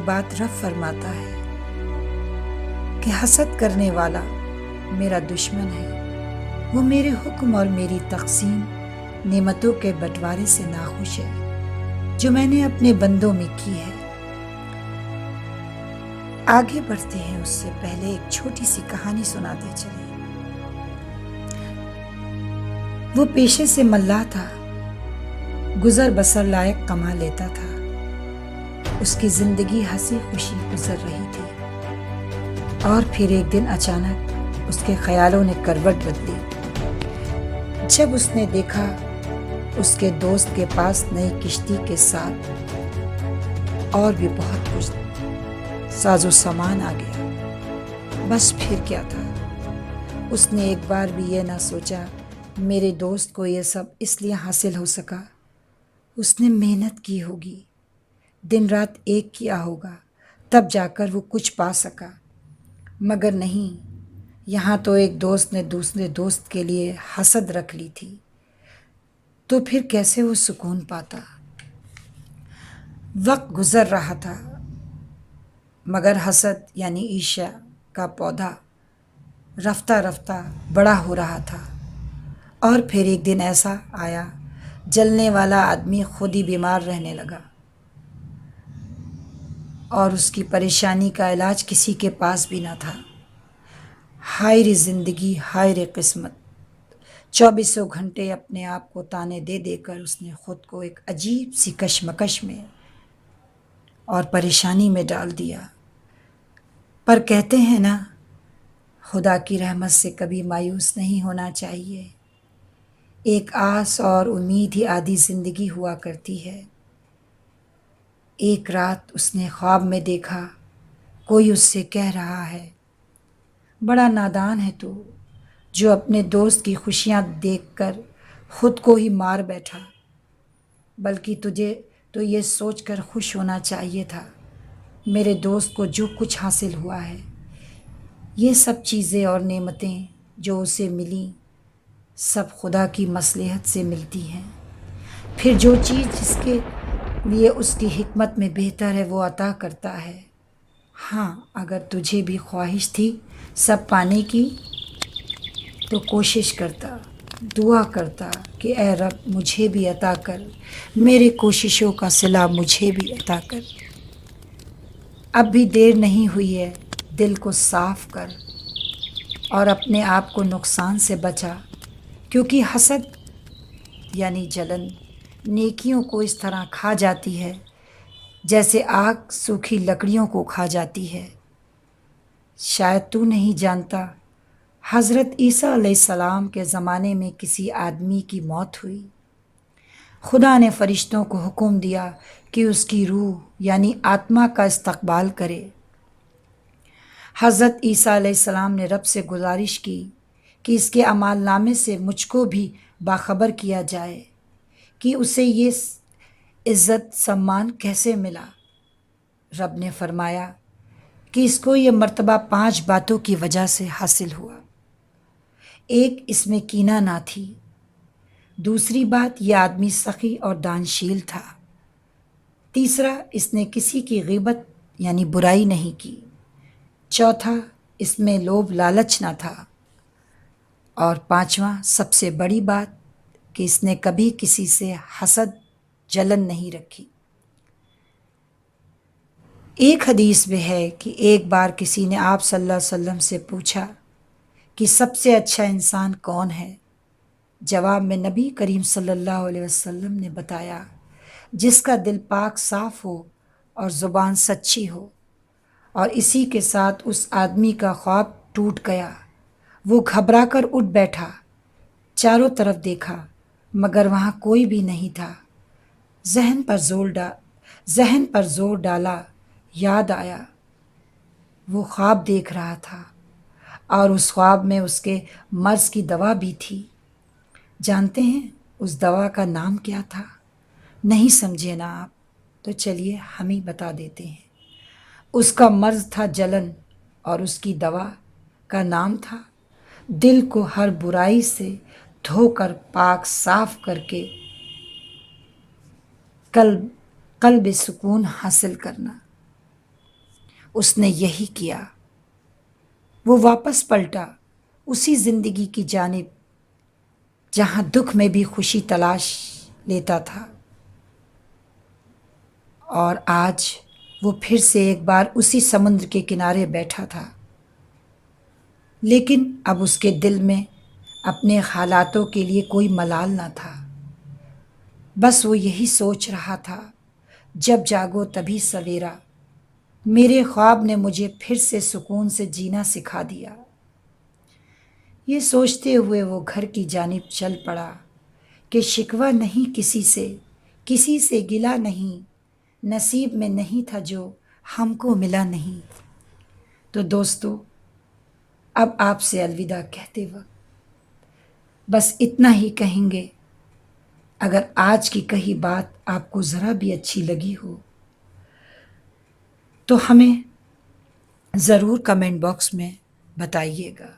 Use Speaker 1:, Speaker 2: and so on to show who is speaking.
Speaker 1: بعد رب فرماتا ہے کہ حسد کرنے والا میرا دشمن ہے، وہ میرے حکم اور میری تقسیم نعمتوں کے بٹوارے سے ناخوش ہے جو میں نے اپنے بندوں میں کی ہے۔ آگے بڑھتے ہیں، اس سے پہلے ایک چھوٹی سی کہانی سناتے چلیں۔ وہ پیشے سے ملاح تھا، گزر بسر لائق کما لیتا تھا۔ اس کی زندگی ہنسی خوشی گزر رہی تھی، اور پھر ایک دن اچانک اس کے خیالوں نے کروٹ بدلی جب اس نے دیکھا اس کے دوست کے پاس نئی کشتی کے ساتھ اور بھی بہت کچھ ساز و سامان آ گیا۔ بس پھر کیا تھا، اس نے ایک بار بھی یہ نہ سوچا میرے دوست کو یہ سب اس لیے حاصل ہو سکا، اس نے محنت کی ہوگی، دن رات ایک کیا ہوگا، تب جا کر وہ کچھ پا سکا۔ مگر نہیں، یہاں تو ایک دوست نے دوسرے دوست کے لیے حسد رکھ لی تھی، تو پھر کیسے وہ سکون پاتا؟ وقت گزر رہا تھا، مگر حسد یعنی عیشا کا پودا رفتہ رفتہ بڑا ہو رہا تھا۔ اور پھر ایک دن ایسا آیا، جلنے والا آدمی خود ہی بیمار رہنے لگا، اور اس کی پریشانی کا علاج کسی کے پاس بھی نہ تھا۔ ہائے رے زندگی، ہائے رے قسمت! 24 گھنٹے اپنے آپ کو تانے دے دے کر اس نے خود کو ایک عجیب سی کشمکش میں اور پریشانی میں ڈال دیا۔ پر کہتے ہیں نا، خدا کی رحمت سے کبھی مایوس نہیں ہونا چاہیے۔ ایک آس اور امید ہی آدھی زندگی ہوا کرتی ہے۔ ایک رات اس نے خواب میں دیکھا، کوئی اس سے کہہ رہا ہے، بڑا نادان ہے تو، جو اپنے دوست کی خوشیاں دیکھ کر خود کو ہی مار بیٹھا، بلکہ تجھے تو یہ سوچ کر خوش ہونا چاہیے تھا میرے دوست کو جو کچھ حاصل ہوا ہے، یہ سب چیزیں اور نعمتیں جو اسے ملیں سب خدا کی مصلحت سے ملتی ہیں۔ پھر جو چیز جس کے لیے اس کی حکمت میں بہتر ہے وہ عطا کرتا ہے۔ ہاں، اگر تجھے بھی خواہش تھی سب پانے کی تو کوشش کرتا، دعا کرتا کہ اے رب مجھے بھی عطا کر، میرے کوششوں کا صلہ مجھے بھی عطا کر۔ اب بھی دیر نہیں ہوئی ہے، دل کو صاف کر اور اپنے آپ کو نقصان سے بچا، کیونکہ حسد یعنی جلن نیکیوں کو اس طرح کھا جاتی ہے جیسے آگ سوکھی لکڑیوں کو کھا جاتی ہے۔ شاید تو نہیں جانتا، حضرت عیسیٰ علیہ السلام کے زمانے میں کسی آدمی کی موت ہوئی۔ خدا نے فرشتوں کو حکم دیا کہ اس کی روح یعنی آتما کا استقبال کرے۔ حضرت عیسیٰ علیہ السلام نے رب سے گزارش کی کہ اس کے اعمال نامے سے مجھ کو بھی باخبر کیا جائے کہ اسے یہ عزت سمان کیسے ملا۔ رب نے فرمایا کہ اس کو یہ مرتبہ 5 باتوں کی وجہ سے حاصل ہوا۔ ایک، اس میں کینہ نہ تھی۔ دوسری بات، یہ آدمی سخی اور دانشیل تھا۔ تیسرا، اس نے کسی کی غیبت یعنی برائی نہیں کی۔ چوتھا، اس میں لوبھ لالچ نہ تھا۔ اور پانچواں سب سے بڑی بات کہ اس نے کبھی کسی سے حسد جلن نہیں رکھی۔ ایک حدیث میں ہے کہ ایک بار کسی نے آپ صلی اللہ علیہ وسلم سے پوچھا کہ سب سے اچھا انسان کون ہے؟ جواب میں نبی کریم صلی اللہ علیہ وسلم نے بتایا، جس کا دل پاک صاف ہو اور زبان سچی ہو۔ اور اسی کے ساتھ اس آدمی کا خواب ٹوٹ گیا۔ وہ گھبرا کر اٹھ بیٹھا، چاروں طرف دیکھا مگر وہاں کوئی بھی نہیں تھا۔ ذہن پر زور ڈالا، یاد آیا وہ خواب دیکھ رہا تھا اور اس خواب میں اس کے مرض کی دوا بھی تھی۔ جانتے ہیں اس دوا کا نام کیا تھا؟ نہیں سمجھے نا آپ؟ تو چلیے ہم ہی بتا دیتے ہیں۔ اس کا مرض تھا جلن، اور اس کی دوا کا نام تھا دل کو ہر برائی سے دھو کر پاک صاف کر کے قلب سکون حاصل کرنا۔ اس نے یہی کیا۔ وہ واپس پلٹا اسی زندگی کی جانب جہاں دکھ میں بھی خوشی تلاش لیتا تھا، اور آج وہ پھر سے ایک بار اسی سمندر کے کنارے بیٹھا تھا، لیکن اب اس کے دل میں اپنے حالاتوں کے لیے کوئی ملال نہ تھا۔ بس وہ یہی سوچ رہا تھا، جب جاگو تبھی سویرا، میرے خواب نے مجھے پھر سے سکون سے جینا سکھا دیا۔ یہ سوچتے ہوئے وہ گھر کی جانب چل پڑا کہ شکوہ نہیں کسی سے گلہ نہیں، نصیب میں نہیں تھا جو ہم کو ملا نہیں۔ تو دوستو، اب آپ سے الوداع کہتے وقت بس اتنا ہی کہیں گے، اگر آج کی کہی بات آپ کو ذرا بھی اچھی لگی ہو تو ہمیں ضرور کمنٹ باکس میں بتائیے گا۔